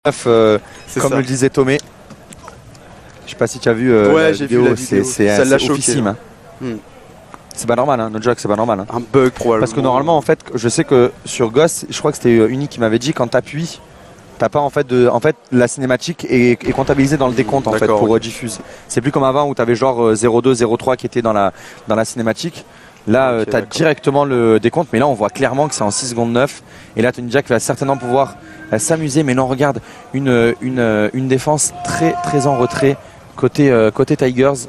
comme le disait Tomé. Je sais pas si tu as vu ouais, la vidéo, c'est officime. Hein. C'est pas normal, hein, no joke, c'est pas normal. Hein. Un bug probablement. Parce que normalement, en fait, je sais que sur Ghost, je crois que c'était Uni qui m'avait dit quand t'appuies, t'as pas en fait la cinématique est comptabilisée dans le décompte en fait pour diffuse. C'est plus comme avant où t'avais genre 02, 03 qui était dans la cinématique. Là, tu as directement le décompte, mais là on voit clairement que c'est en 6 secondes 9. Et là, Tony Jaa qui va certainement pouvoir s'amuser, mais non, regarde, une défense très en retrait côté Tigers.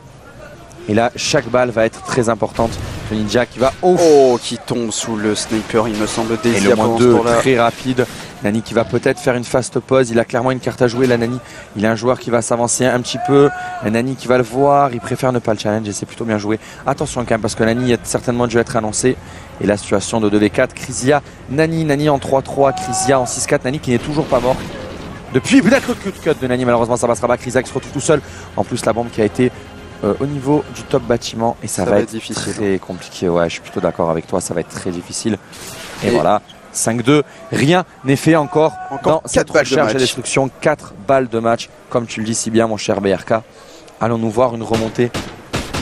Et là, chaque balle va être très importante. Tony Jaa qui va qui tombe sous le sniper, il me semble, et le moins 2 très rapide. Nani qui va peut-être faire une fast pause. Il a clairement une carte à jouer là, Nani. Il a un joueur qui va s'avancer un petit peu. Nani qui va le voir. Il préfère ne pas le challenge et c'est plutôt bien joué. Attention quand même parce que Nani a certainement dû être annoncé. Et la situation de 2v4. Crizia, Nani en 3-3. Crizia en 6-4. Nani qui n'est toujours pas mort. Depuis peut-être le cut de Nani. Malheureusement ça passera pas. Crizia qui se retrouve tout seul. En plus la bombe qui a été au niveau du top bâtiment. Et ça va être difficile. Très compliqué. Ouais, je suis plutôt d'accord avec toi. Ça va être très difficile. Et voilà. 5-2, rien n'est fait encore dans cette recherche et destruction. 4 balles de match, comme tu le dis si bien mon cher BRK. Allons-nous voir une remontée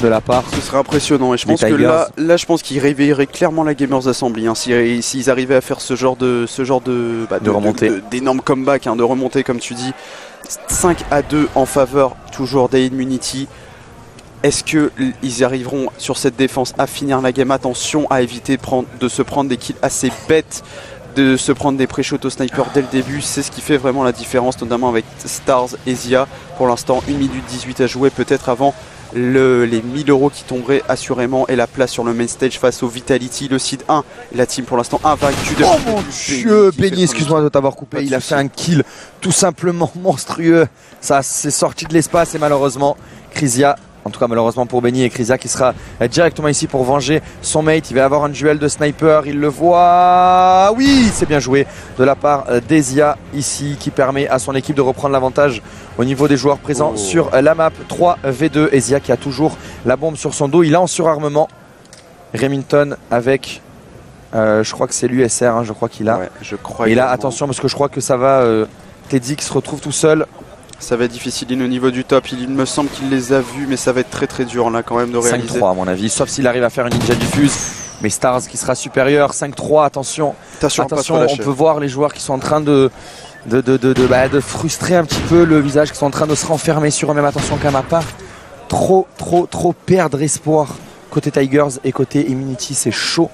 de la part. Ce serait impressionnant et je pense que là je pense qu'ils réveilleraient clairement la Gamers Assembly hein, s'ils arrivaient à faire ce genre de remontée, d'énormes comebacks, hein, de remontée comme tu dis. 5-2 en faveur toujours des Immunity. Est-ce qu'ils arriveront sur cette défense à finir la game? Attention à éviter de se prendre des kills assez bêtes, de se prendre des pré-shots au sniper dès le début. C'est ce qui fait vraiment la différence, notamment avec Stars et Zia. Pour l'instant, 1 minute 18 à jouer, peut-être avant les 1000 € qui tomberaient assurément et la place sur le main stage face au Vitality, le seed 1. La team pour l'instant invaincue de... Oh mon dieu, Benny, excuse-moi de t'avoir coupé. Il a fait un kill tout simplement monstrueux. Ça s'est sorti de l'espace et malheureusement, Crizia. En tout cas malheureusement pour Benny et Crizia qui sera directement ici pour venger son mate. Il va avoir un duel de sniper, il le voit. Oui, c'est bien joué de la part d'Ezia ici qui permet à son équipe de reprendre l'avantage au niveau des joueurs présents sur la map. 3v2, Ezia qui a toujours la bombe sur son dos. Il est en surarmement. Remington avec, je crois que c'est l'USR, hein, je crois qu'il a. Ouais, je crois et là attention parce que je crois que ça va, Teddy qui se retrouve tout seul. Ça va être difficile au niveau du top, il me semble qu'il les a vus mais ça va être très dur là quand même de réaliser. 5-3 à mon avis, sauf s'il arrive à faire une ninja diffuse. Mais Stars qui sera supérieur, 5-3, attention, on peut voir les joueurs qui sont en train de frustrer un petit peu le visage, qui sont en train de se renfermer sur eux-mêmes. Attention quand même à pas trop perdre espoir côté Tigers et côté Immunity. C'est chaud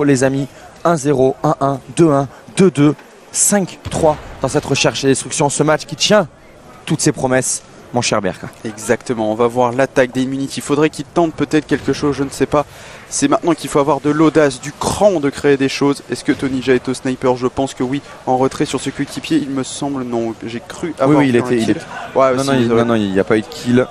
les amis. 1-0, 1-1, 2-1, 2-2. 5-3 dans cette recherche et destruction. Ce match qui tient toutes ses promesses, mon cher Berka. Exactement, on va voir l'attaque des Immunity. Il faudrait qu'ils tentent peut-être quelque chose, je ne sais pas. C'est maintenant qu'il faut avoir de l'audace, du cran de créer des choses. Est-ce que Tony Jaa est au sniper? Je pense que oui. En retrait sur ce coéquipier, il me semble, non. J'ai cru avoir il était. Ouais, non, il n'y a pas eu de kill.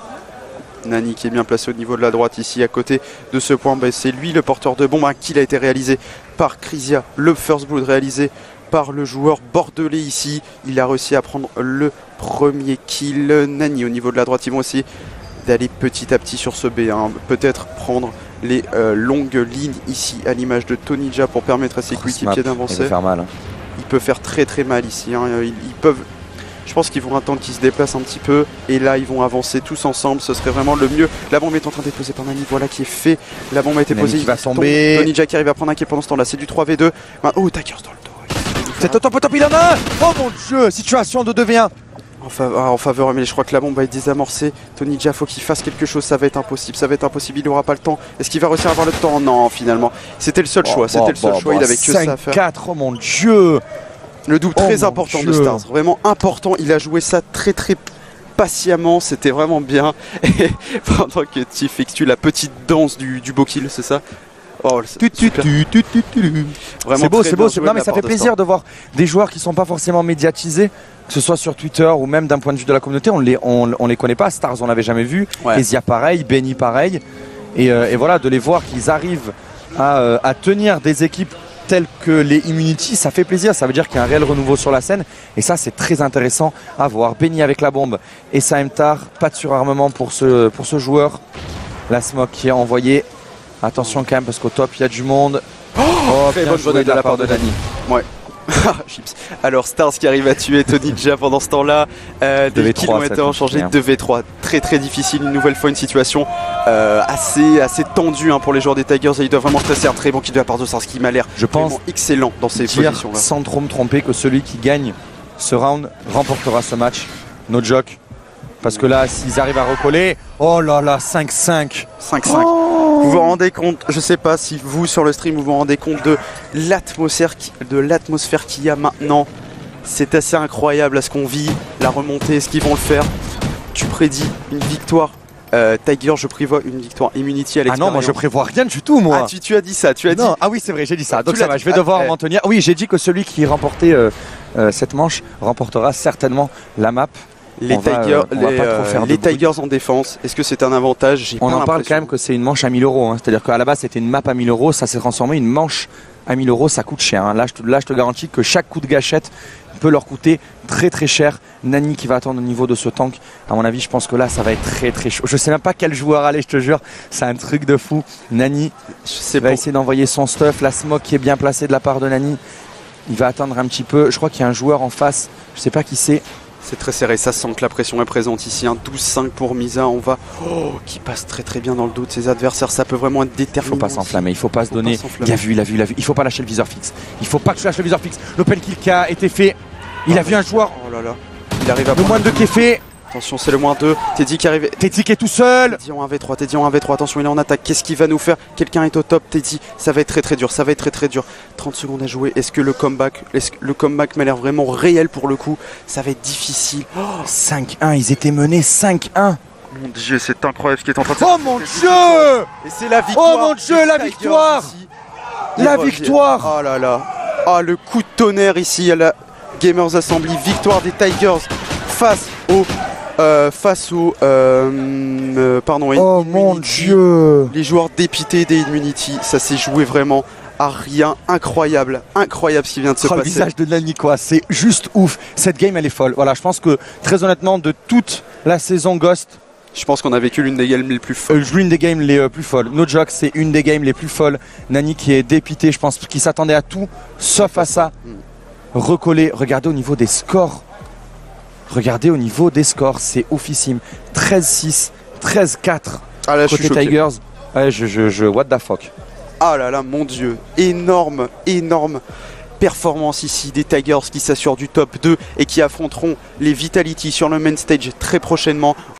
Nani qui est bien placé au niveau de la droite ici à côté de ce point. C'est lui le porteur de bombe. Un kill a été réalisé par Crizia. Le first blood réalisé par le joueur bordelais ici. Il a réussi à prendre le premier kill. Nani au niveau de la droite, ils vont essayer d'aller petit à petit sur ce B. Hein. Peut-être prendre les longues lignes ici à l'image de Tony Jaa pour permettre à ses coéquipiers d'avancer. Il peut faire mal. Hein. Il peut faire très mal ici. Hein. Ils peuvent... Je pense qu'ils vont attendre qu'ils se déplacent un petit peu et là ils vont avancer tous ensemble, ce serait vraiment le mieux. La bombe est en train d'être posée par Nani, voilà qui est fait. La bombe a été posée, il va tomber. Tony Jaa qui arrive à prendre un kill pendant ce temps là, c'est du 3v2. Oh, Tigers dans le dos. C'est au top, il en a un. Oh mon dieu, situation de 2v1. En faveur, mais je crois que la bombe va être désamorcée. Tony Jaa, faut qu'il fasse quelque chose, ça va être impossible, il n'aura pas le temps. Est-ce qu'il va réussir à avoir le temps? Non, finalement. C'était le seul choix, il avait que ça à faire. 5-4, oh mon dieu. Le double très important de Stars, vraiment important. Il a joué ça très patiemment, c'était vraiment bien. Et pendant que Tiff effectue la petite danse du beau kill, c'est ça? Oh, c'est beau. Non mais ça fait plaisir de voir des joueurs qui sont pas forcément médiatisés, que ce soit sur Twitter ou même d'un point de vue de la communauté. On les connaît pas. Stars on l'avait jamais vu. Ezia pareil, Benny pareil. Et voilà, de les voir qu'ils arrivent à tenir des équipes telles que les Immunity, ça fait plaisir. Ça veut dire qu'il y a un réel renouveau sur la scène. Et ça c'est très intéressant à voir. Benny avec la bombe et Saemtar, pas de surarmement pour ce joueur. La smoke qui est envoyée. Attention quand même parce qu'au top il y a du monde. Très bonne jouée de la part de Nani. Ouais. Chips. Alors Stars qui arrive à tuer Tony Jaa pendant ce temps-là. Des kills ont été enchangés. 2v3. Très très difficile. Une nouvelle fois une situation assez tendue hein, pour les joueurs des Tigers. Et ils doivent vraiment stresser. Un très bon kill de la part de Stars qui m'a l'air vraiment excellent dans ces positions-là. Sans trop me tromper que celui qui gagne ce round remportera ce match. No joke. Parce que là, s'ils arrivent à recoller, oh là là, 5-5. 5-5. Vous vous rendez compte, je sais pas si vous sur le stream vous vous rendez compte de l'atmosphère qu'il y a maintenant. C'est assez incroyable à ce qu'on vit, la remontée, ce qu'ils vont le faire. Tu prédis une victoire Tiger, je prévois une victoire Immunity à l'extérieur. Ah non, moi je prévois rien du tout, moi. Ah, tu as dit ça, tu as dit. Ah oui, c'est vrai, j'ai dit ça. Donc ça va, je vais devoir m'en tenir. Oui, j'ai dit que celui qui remportait cette manche remportera certainement la map. Les Tigers en défense, est-ce que c'est un avantage? On en parle quand même que c'est une manche à 1000 €. Hein. C'est-à-dire qu'à la base c'était une map à 1000 €, ça s'est transformé une manche à 1000 €, ça coûte cher. Hein. Là, je te garantis que chaque coup de gâchette peut leur coûter très très cher. Nani qui va attendre au niveau de ce tank, à mon avis je pense que là ça va être très très chaud. Je sais même pas quel joueur aller, je te jure, c'est un truc de fou. Nani va essayer d'envoyer son stuff, la smoke qui est bien placée de la part de Nani. Il va attendre un petit peu, je crois qu'il y a un joueur en face, je sais pas qui c'est. C'est très serré, ça sent que la pression est présente ici. 12-5 pour Misa, on va. Qui passe très très bien dans le dos de ses adversaires. Ça peut vraiment être déterminant. Il faut pas s'enflammer, il faut pas se donner. Il a vu. Il faut pas lâcher le viseur fixe. Il faut pas que tu lâches le viseur fixe. L'open kill qui a été fait. Il a vu un joueur. Oh là là. Il arrive à. Le moins 2 qui est fait. Attention, c'est le moins 2. Teddy qui arrive. Teddy qui est tout seul. Teddy en 1v3, Teddy en 1v3. Attention, il est en attaque. Qu'est-ce qu'il va nous faire? Quelqu'un est au top. Teddy, ça va être très très dur. Ça va être très très dur. 30 secondes à jouer. Est-ce que le comeback m'a l'air vraiment réel pour le coup? Ça va être difficile. 5-1, ils étaient menés 5-1. Mon Dieu, c'est incroyable ce qui est en train de se passer. Oh mon Dieu! Et c'est la victoire. Oh mon Dieu, la victoire! La victoire! Oh là là. Ah, le coup de tonnerre ici à la Gamers Assembly. Victoire des Tigers face aux oh mon Dieu, les joueurs dépités des Immunity. Ça s'est joué vraiment à rien. Incroyable ce qui vient de se passer. Le visage de Nani quoi, c'est juste ouf. Cette game elle est folle. Voilà, je pense que très honnêtement de toute la saison Ghost, je pense qu'on a vécu l'une des games les plus folles. L'une des games les plus folles. No joke, c'est une des games les plus folles. Nani qui est dépité, je pense qu'il s'attendait à tout sauf à ça. Recoller, regardez au niveau des scores. Regardez au niveau des scores, c'est oufissime. 13-6, 13-4 côté Tigers. Ouais, what the fuck. Ah là là, mon Dieu. Énorme performance ici des Tigers qui s'assurent du top 2 et qui affronteront les Vitality sur le main stage très prochainement.